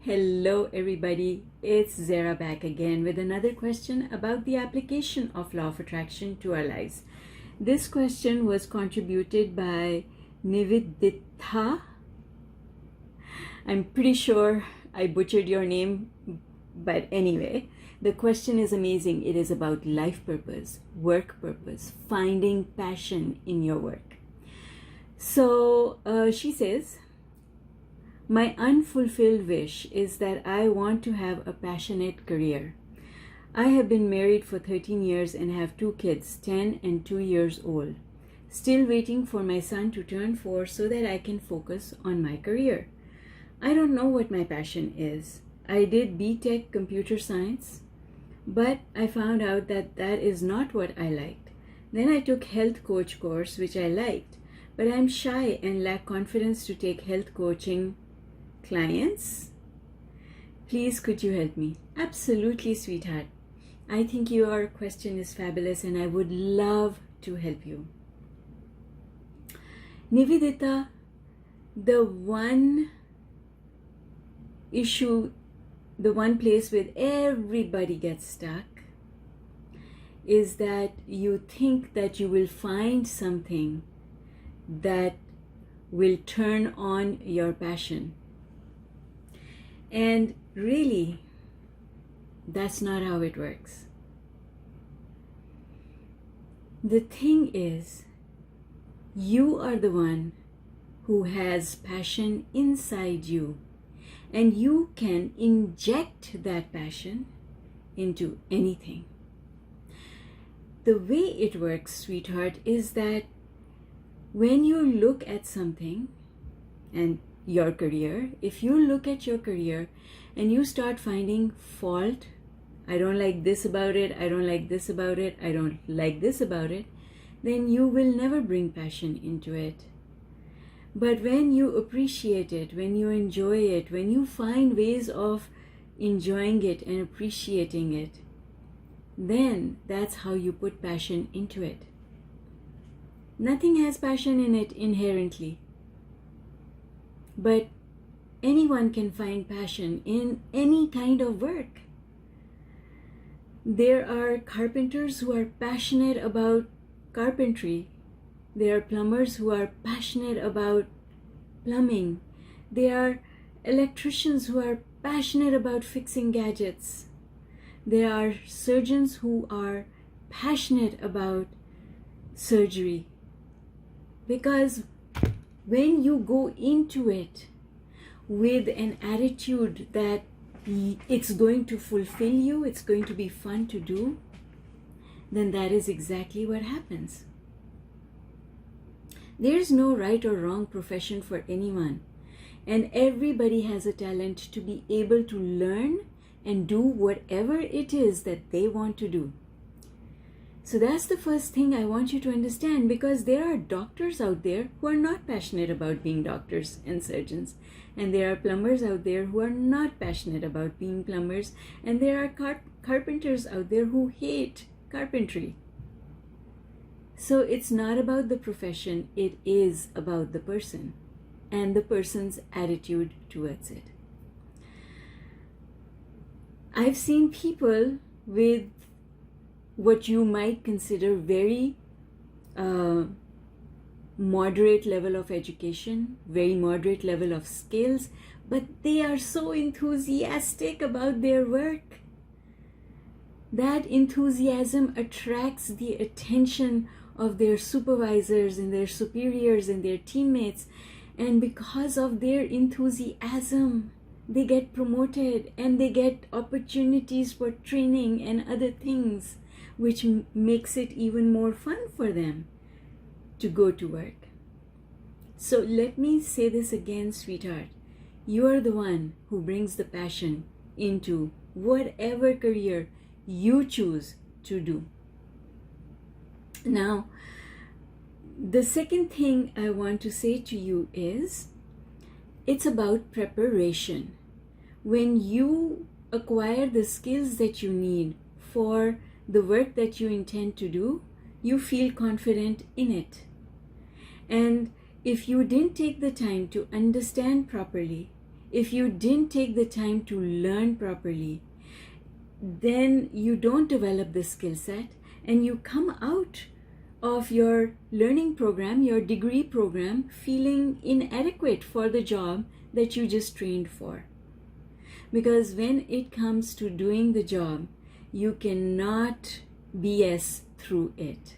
Hello everybody, it's Zehra back again with another question about the application of law of attraction to our lives. This question was contributed by Nivedita. I'm pretty sure I butchered your name, but anyway, the question is amazing. It is about life purpose, work purpose, finding passion in your work. So she says, my unfulfilled wish is that I want to have a passionate career. I have been married for 13 years and have 2 kids, 10 and 2 years old. Still waiting for my son to turn 4 so that I can focus on my career. I don't know what my passion is. I did btech computer science, but I found out that that is not what I liked. Then I took health coach course, which I liked, but I'm shy and lack confidence to take health coaching clients. Please, could you help me? Absolutely, sweetheart. I think your question is fabulous and I would love to help you. Nivedita, the one issue, the one place where everybody gets stuck is that you think that you will find something that will turn on your passion. And really, that's not how it works. The thing is, you are the one who has passion inside you, and you can inject that passion into anything. The way it works, sweetheart, is that when you look at something and your career, if you look at your career and you start finding fault, I don't like this about it, I don't like this about it, I don't like this about it, then you will never bring passion into it. But when you appreciate it, when you enjoy it, when you find ways of enjoying it and appreciating it, then that's how you put passion into it. Nothing has passion in it inherently. But anyone can find passion in any kind of work. There are carpenters who are passionate about carpentry. There are plumbers who are passionate about plumbing. There are electricians who are passionate about fixing gadgets. There are surgeons who are passionate about surgery. Because when you go into it with an attitude that it's going to fulfill you, it's going to be fun to do, then that is exactly what happens. There's no right or wrong profession for anyone, and everybody has a talent to be able to learn and do whatever it is that they want to do. So that's the first thing I want you to understand, because there are doctors out there who are not passionate about being doctors and surgeons. And there are plumbers out there who are not passionate about being plumbers. And there are carpenters out there who hate carpentry. So it's not about the profession, it is about the person and the person's attitude towards it. I've seen people with what you might consider very moderate level of education, very moderate level of skills, but they are so enthusiastic about their work. That enthusiasm attracts the attention of their supervisors and their superiors and their teammates, and because of their enthusiasm, they get promoted and they get opportunities for training and other things, which makes it even more fun for them to go to work. So let me say this again, sweetheart. You are the one who brings the passion into whatever career you choose to do. Now, the second thing I want to say to you is, it's about preparation. When you acquire the skills that you need for the work that you intend to do, you feel confident in it. And if you didn't take the time to understand properly if you didn't take the time to learn properly, then you don't develop the skill set, and you come out of your learning program, your degree program, feeling inadequate for the job that you just trained for. Because when it comes to doing the job, you cannot BS through it.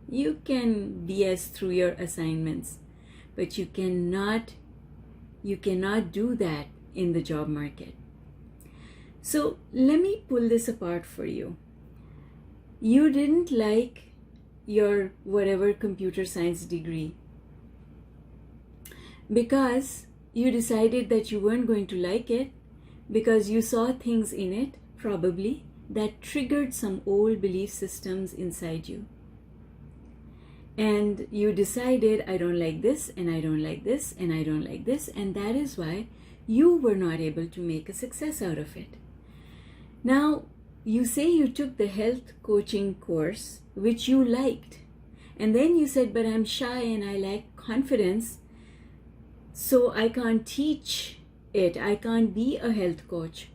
You can BS through your assignments, but you cannot do that in the job market. So let me pull this apart for you. You didn't like your whatever computer science degree because you decided that you weren't going to like it, because you saw things in it probably that triggered some old belief systems inside you. And you decided, I don't like this, and I don't like this, and I don't like this, and that is why you were not able to make a success out of it. Now, you say you took the health coaching course, which you liked, and then you said, but I'm shy and I lack confidence, so I can't teach it. I can't be a health coach.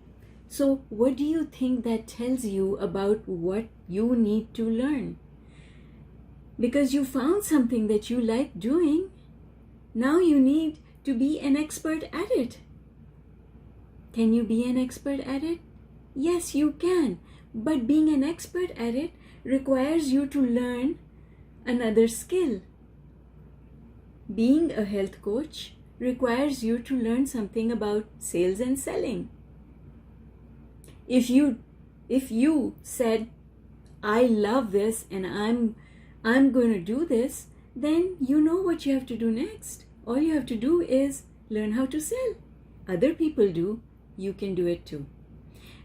So what do you think that tells you about what you need to learn? Because you found something that you like doing, now you need to be an expert at it. Can you be an expert at it? Yes, you can. But being an expert at it requires you to learn another skill. Being a health coach requires you to learn something about sales and selling. If you said, I love this and I'm going to do this, then you know what you have to do next. All you have to do is learn how to sell. Other people do, you can do it too.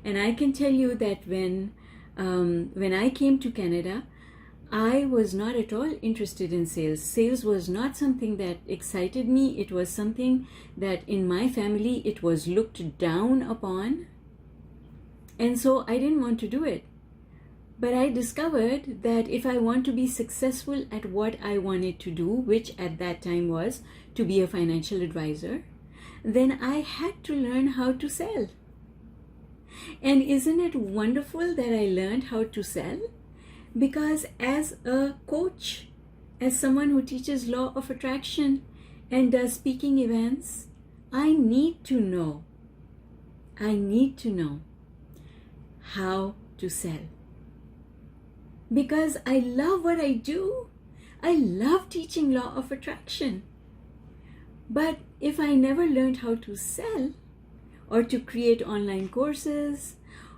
And I can tell you that when I came to Canada, I was not at all interested in sales. Sales was not something that excited me. It was something that in my family, it was looked down upon. And so I didn't want to do it. But I discovered that if I want to be successful at what I wanted to do, which at that time was to be a financial advisor, then I had to learn how to sell. And isn't it wonderful that I learned how to sell? Because as a coach, as someone who teaches law of attraction and does speaking events, I need to know how to sell. Because I love what I do. I love teaching law of attraction. But if I never learned how to sell, or to create online courses,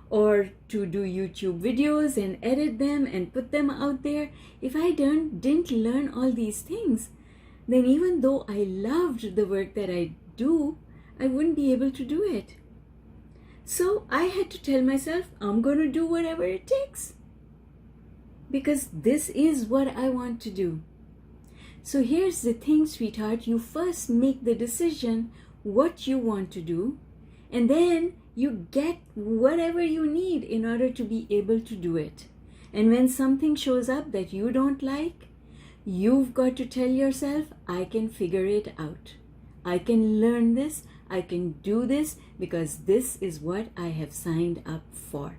or to do YouTube videos and edit them and put them out there, if I didn't learn all these things, then even though I loved the work that I do, I wouldn't be able to do it. So I had to tell myself, I'm going to do whatever it takes. Because this is what I want to do. So here's the thing, sweetheart. You first make the decision what you want to do, and then you get whatever you need in order to be able to do it. And when something shows up that you don't like, you've got to tell yourself, I can figure it out. I can learn this. I can do this because this is what I have signed up for.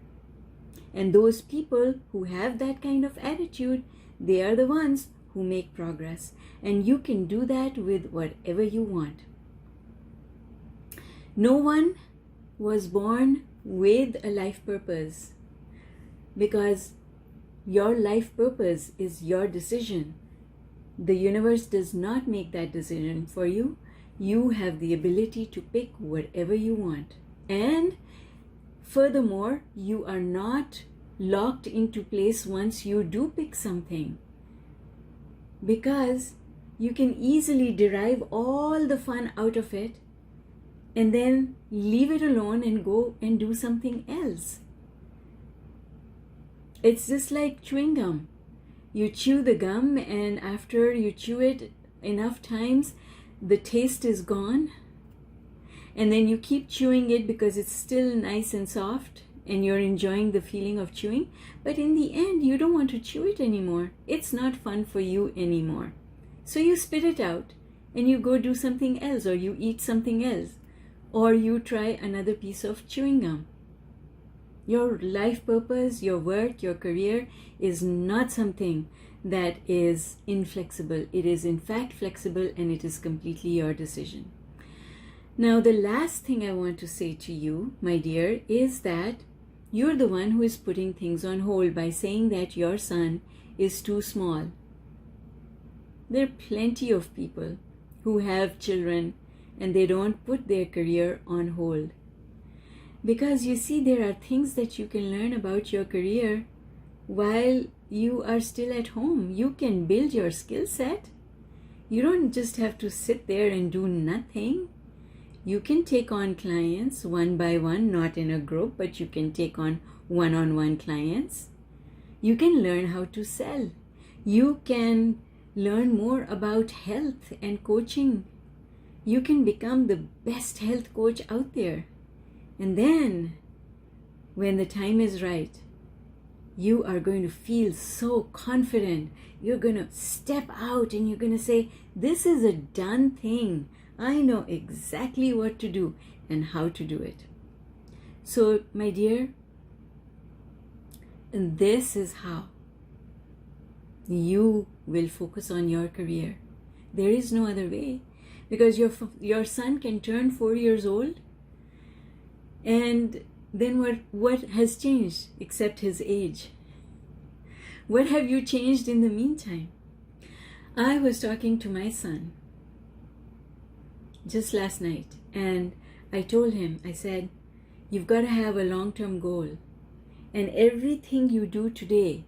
And those people who have that kind of attitude, they are the ones who make progress. And you can do that with whatever you want. No one was born with a life purpose, because your life purpose is your decision. The universe does not make that decision for you. You have the ability to pick whatever you want. And furthermore, you are not locked into place once you do pick something, because you can easily derive all the fun out of it and then leave it alone and go and do something else. It's just like chewing gum. You chew the gum, and after you chew it enough times, the taste is gone. And then you keep chewing it because it's still nice and soft and you're enjoying the feeling of chewing. But in the end, you don't want to chew it anymore. It's not fun for you anymore. So you spit it out and you go do something else, or you eat something else. or you try another piece of chewing gum. Your life purpose, your work, your career is not something that is inflexible. It is in fact flexible, and it is completely your decision. Now, the last thing I want to say to you, my dear, is that you're the one who is putting things on hold by saying that your son is too small. There are plenty of people who have children and they don't put their career on hold. Because you see, there are things that you can learn about your career while you are still at home. You can build your skill set. You don't just have to sit there and do nothing. You can take on clients one by one, not in a group, but you can take on one-on-one clients. You can learn how to sell. You can learn more about health and coaching. You can become the best health coach out there. And then, when the time is right, you are going to feel so confident. You're going to step out and you're going to say, this is a done thing. I know exactly what to do and how to do it. So, my dear, this is how you will focus on your career. There is no other way, because your son can turn 4 years old, and then what has changed except his age? What have you changed in the meantime? I was talking to my son just last night, and I told him, I said, you've got to have a long-term goal, and everything you do today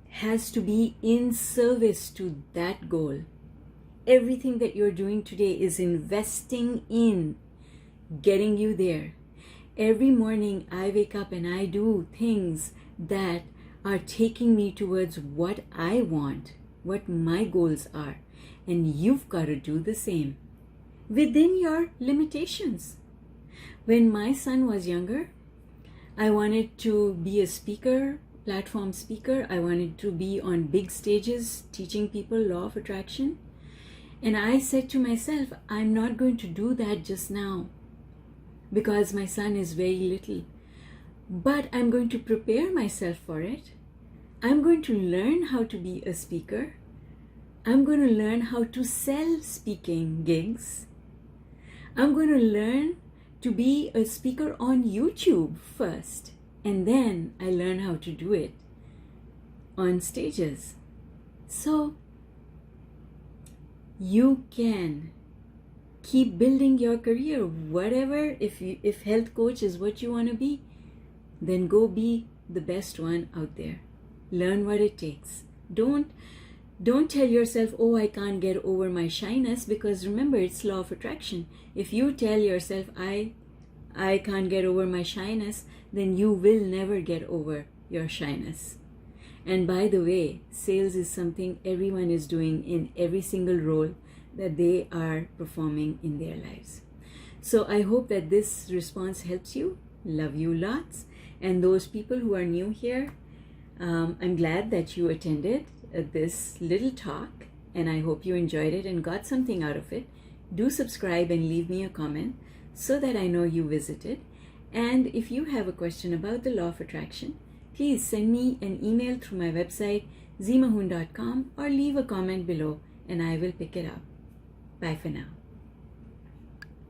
has to be in service to that goal. Everything that you're doing today is investing in getting you there. Every morning I wake up and I do things that are taking me towards what I want, what my goals are. And you've got to do the same within your limitations. When my son was younger, I wanted to be a speaker, platform speaker. I wanted to be on big stages teaching people law of attraction. And I said to myself, I'm not going to do that just now because my son is very little. But I'm going to prepare myself for it. I'm going to learn how to be a speaker. I'm going to learn how to sell speaking gigs. I'm going to learn to be a speaker on YouTube first. And then I learn how to do it on stages. So you can keep building your career. Whatever, if health coach is what you want to be, then go be the best one out there. Learn what it takes. Don't tell yourself, oh, I can't get over my shyness, because remember, it's law of attraction. If you tell yourself, I can't get over my shyness, then you will never get over your shyness. And by the way, sales is something everyone is doing in every single role that they are performing in their lives. So I hope that this response helps you. Love you lots. And those people who are new here, I'm glad that you attended this little talk, and I hope you enjoyed it and got something out of it. Do subscribe and leave me a comment so that I know you visited. And if you have a question about the law of attraction, please send me an email through my website zeemahun.com or leave a comment below and I will pick it up. Bye for now.